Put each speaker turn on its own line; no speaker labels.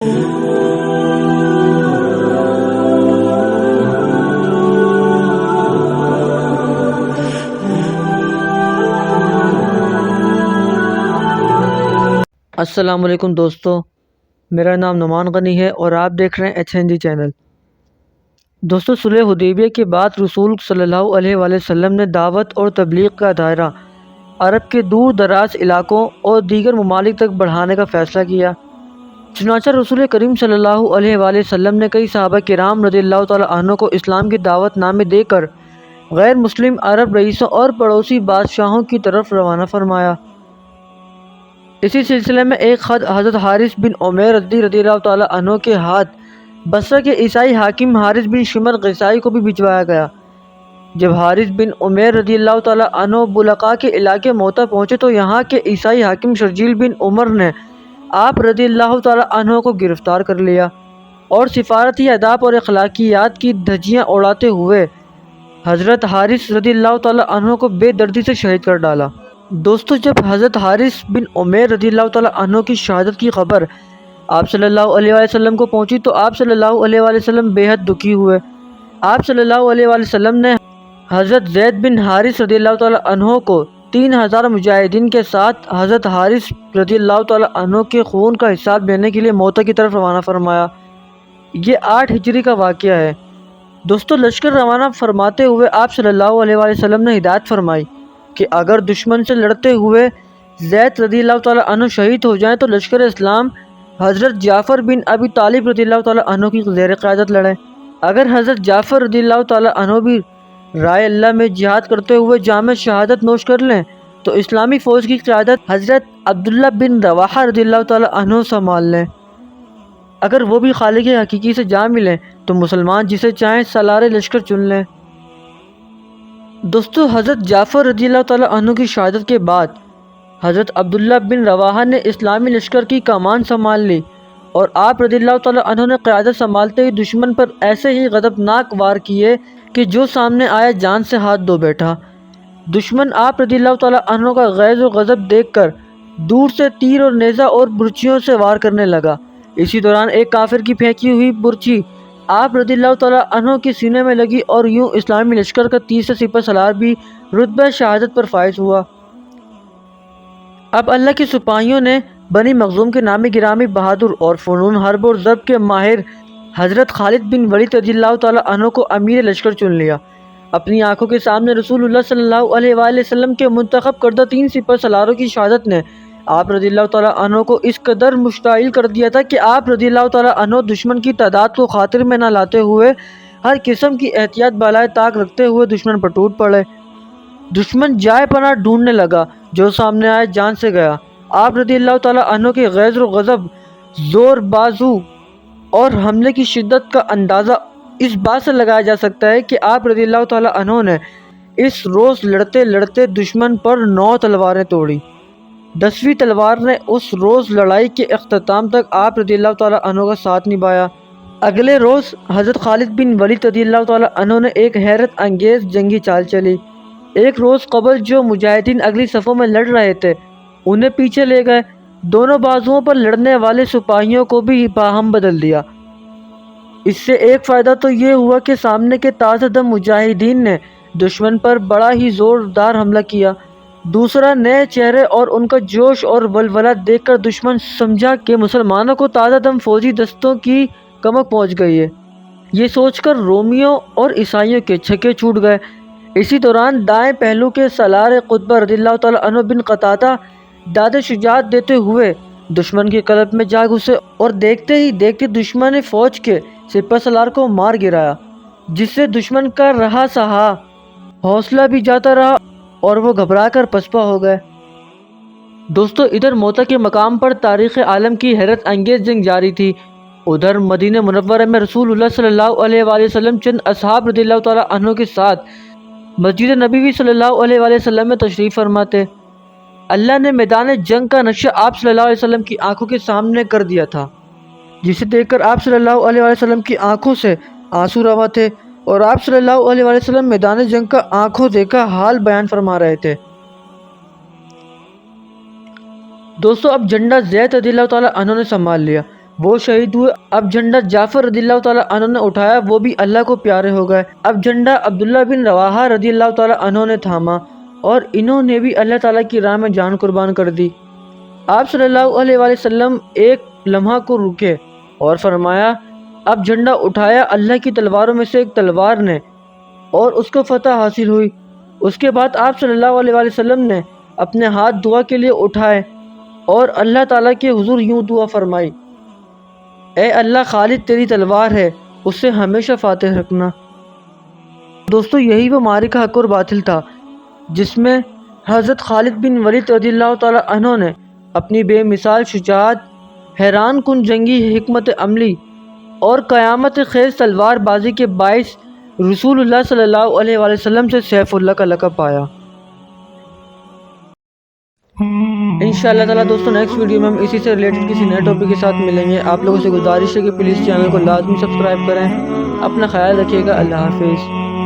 السلام علیکم دوستو، میرا نام نعمان غنی ہے اور آپ دیکھ رہے ہیں HNG چینل۔ دوستو، صلح حدیبیہ کے بعد رسول صلی اللہ علیہ وآلہ وسلم نے دعوت اور تبلیغ کا دائرہ عرب کے دور دراز علاقوں اور دیگر ممالک تک بڑھانے کا فیصلہ کیا۔ چنانچہ رسول کریم صلی اللہ علیہ وآلہ وسلم نے کئی صحابہ کرام رضی اللہ تعالیٰ عنہ کو اسلام کی دعوت نامے دے کر غیر مسلم عرب رئیسوں اور پڑوسی بادشاہوں کی طرف روانہ فرمایا۔ اسی سلسلے میں ایک خط حضرت حارث بن عمیر رضی اللہ تعالیٰ عنہ کے ہاتھ بصرہ کے عیسائی حاکم حارث بن شمر غیسائی کو بھی بھجوایا گیا۔ جب حارث بن عمیر رضی اللہ تعالیٰ عنہ بلقاء کے علاقے موتا پہنچے تو یہاں کے عیسائی حاکم شرجیل بن عمر نے آپ رضی اللہ تعالیٰ عنہ کو گرفتار کر لیا اور سفارتی آداب اور اخلاقیات کی دھجیاں اڑاتے ہوئے حضرت حارث رضی اللہ تعالیٰ عنہ کو بے دردی سے شہید کر ڈالا۔ دوستو، جب حضرت حارث بن عمیر رضی اللہ تعالیٰ عنہ کی شہادت کی خبر آپ صلی اللہ علیہ وآلہ وسلم کو پہنچی تو آپ صلی اللہ علیہ وآلہ وسلم بے حد دکھی ہوئے۔ آپ صلی اللہ علیہ وآلہ وسلم نے حضرت زید بن حارث رضی اللہ تعالیٰ عنہ کو 3000 مجاہدین کے ساتھ حضرت حارث رضی اللہ تعالیٰ عنہ کے خون کا حساب لینے کے لیے موتا کی طرف روانہ فرمایا۔ یہ 8 ہجری کا واقعہ ہے۔ دوستو، لشکر روانہ فرماتے ہوئے آپ صلی اللہ علیہ وآلہ وسلم نے ہدایت فرمائی کہ اگر دشمن سے لڑتے ہوئے زید رضی اللہ تعالیٰ عنہ شہید ہو جائیں تو لشکر اسلام حضرت جعفر بن ابی طالب رضی اللہ تعالیٰ عنہ کی زیر قیادت لڑیں۔ اگر حضرت جعفر رضی اللہ تعالیٰ عنہ بھی رائے اللہ میں جہاد کرتے ہوئے جام شہادت نوش کر لیں تو اسلامی فوج کی قیادت حضرت عبداللہ بن رواحہ رضی اللہ تعالیٰ عنہ سنبھال لیں۔ اگر وہ بھی خالق حقیقی سے جا ملیں تو مسلمان جسے چاہیں سالار لشکر چن لیں۔ دوستو، حضرت جعفر رضی اللہ تعالیٰ عنہ کی شہادت کے بعد حضرت عبداللہ بن رواحہ نے اسلامی لشکر کی کمان سنبھال لی اور آپ رضی اللہ تعالیٰ عنہ نے قیادت سنبھالتے ہی دشمن پر ایسے ہی غضبناک وار کیے کہ جو سامنے آیا جان سے ہاتھ دھو بیٹھا۔ دشمن آپ رضی اللہ تعالیٰ عنہ کا غیظ و غضب دیکھ کر دور سے تیر اور نیزہ اور برچیوں سے وار کرنے لگا۔ اسی دوران ایک کافر کی پھینکی ہوئی برچی آپ رضی اللہ تعالیٰ عنہ کے سینے میں لگی اور یوں اسلامی لشکر کا 30 سپہ سالار بھی رتبہ شہادت پر فائز ہوا۔ اب اللہ کے سپاہیوں نے بنی مخزوم کے نامی گرامی بہادر اور فنون حرب اور ضبط کے ماہر حضرت خالد بن ولید رضی اللہ تعالیٰ عنہ کو امیر لشکر چن لیا۔ اپنی آنکھوں کے سامنے رسول اللہ صلی اللہ علیہ وآلہ وسلم کے منتخب کردہ 3 سپہ سالاروں کی شہادت نے آپ رضی اللہ تعالیٰ عنہ کو اس قدر مشتعل کر دیا تھا کہ آپ رضی اللہ تعالیٰ عنہ دشمن کی تعداد کو خاطر میں نہ لاتے ہوئے ہر قسم کی احتیاط بالائے طاق رکھتے ہوئے دشمن پر ٹوٹ پڑے۔ دشمن جائے پناہ ڈھونڈنے لگا، جو سامنے آئے جان سے گیا۔ آپ رضی اللہ تعالیٰ عنہ کے غیظ و غضب، زور بازو اور حملے کی شدت کا اندازہ اس بات سے لگایا جا سکتا ہے کہ آپ رضی اللہ تعالیٰ عنہ نے اس روز لڑتے لڑتے دشمن پر 9 تلواریں توڑی۔ 10ویں تلوار نے اس روز لڑائی کے اختتام تک آپ رضی اللہ تعالیٰ عنہ کا ساتھ نبھایا۔ اگلے روز حضرت خالد بن ولید رضی اللہ تعالیٰ عنہ نے ایک حیرت انگیز جنگی چال چلی۔ ایک روز قبل جو مجاہدین اگلی صفوں میں لڑ رہے تھے انہیں پیچھے لے گئے، دونوں بازوؤں پر لڑنے والے سپاہیوں کو بھی باہم بدل دیا۔ اس سے ایک فائدہ تو یہ ہوا کہ سامنے کے تازہ دم مجاہدین نے دشمن پر بڑا ہی زوردار حملہ کیا۔ دوسرا، نئے چہرے اور ان کا جوش اور ولولہ دیکھ کر دشمن سمجھا کہ مسلمانوں کو تازہ دم فوجی دستوں کی کمک پہنچ گئی ہے۔ یہ سوچ کر رومیوں اور عیسائیوں کے چھکے چھوٹ گئے۔ اسی دوران دائیں پہلو کے سالار قطبہ رضی اللہ تعالیٰ عنہ بن قطادہ داد شجاعت دیتے ہوئے دشمن کے قلب میں جا گھسے اور دیکھتے ہی دیکھتے دشمن فوج کے سپہ سالار کو مار گرایا، جس سے دشمن کا رہا سہا حوصلہ بھی جاتا رہا اور وہ گھبرا کر پسپا ہو گئے۔ دوستو، ادھر موتا کے مقام پر تاریخ عالم کی حیرت انگیز جنگ جاری تھی، ادھر مدینہ منورہ میں رسول اللہ صلی اللہ علیہ وآلہ وسلم چند اصحاب رضی اللہ تعالیٰ عنہ کے ساتھ مسجد نبوی صلی اللہ علیہ وآلہ وسلم میں تشریف فرماتے۔ اللہ نے میدان جنگ کا نقشہ آپ صلی اللہ علیہ وسلم کی آنکھوں کے سامنے کر دیا تھا، جسے دیکھ کر آپ صلی اللہ علیہ وآلہ وسلم کی آنکھوں سے آنسو روا تھے اور آپ صلی اللہ علیہ وآلہ وسلم میدان جنگ کا آنکھوں دیکھا حال بیان فرما رہے تھے۔ دوستو، اب جھنڈا زید رضی اللہ تعالیٰ عنہ نے سنبھال لیا وہ شہید ہوئے۔ اب جھنڈا جعفر رضی اللہ تعالیٰ عنہ نے اٹھایا، وہ بھی اللہ کو پیارے ہو گئے۔ اب جھنڈا عبداللہ بن رواحہ رضی اللہ تعالیٰ عنہ نے تھاما اور انہوں نے بھی اللہ تعالیٰ کی راہ میں جان قربان کر دی۔ آپ صلی اللہ علیہ وآلہ وسلم ایک لمحہ کو رکے اور فرمایا، اب جھنڈا اٹھایا اللہ کی تلواروں میں سے ایک تلوار نے اور اس کو فتح حاصل ہوئی۔ اس کے بعد آپ صلی اللہ علیہ وآلہ وسلم نے اپنے ہاتھ دعا کے لیے اٹھائے اور اللہ تعالیٰ کے حضور یوں دعا فرمائی، اے اللہ، خالد تیری تلوار ہے، اسے ہمیشہ فاتح رکھنا۔ دوستو، یہی وہ معرکہ حق اور باطل تھا جس میں حضرت خالد بن ولید رضی اللہ تعالیٰ عنہ نے اپنی بے مثال شجاعت، حیران کن جنگی حکمت عملی اور قیامت خیز تلوار بازی کے باعث رسول اللہ صلی اللہ علیہ وآلہ وسلم سے سیف اللہ کا لقب پایا۔ انشاءاللہ تعالیٰ دوستو نیکسٹ ویڈیو میں ہم اسی سے ریلیٹڈ کسی نئے ٹاپک کے ساتھ ملیں گے۔ آپ لوگوں سے گزارش ہے کہ پلیز چینل کو لازمی سبسکرائب کریں۔ اپنا خیال رکھیے گا۔ اللہ حافظ۔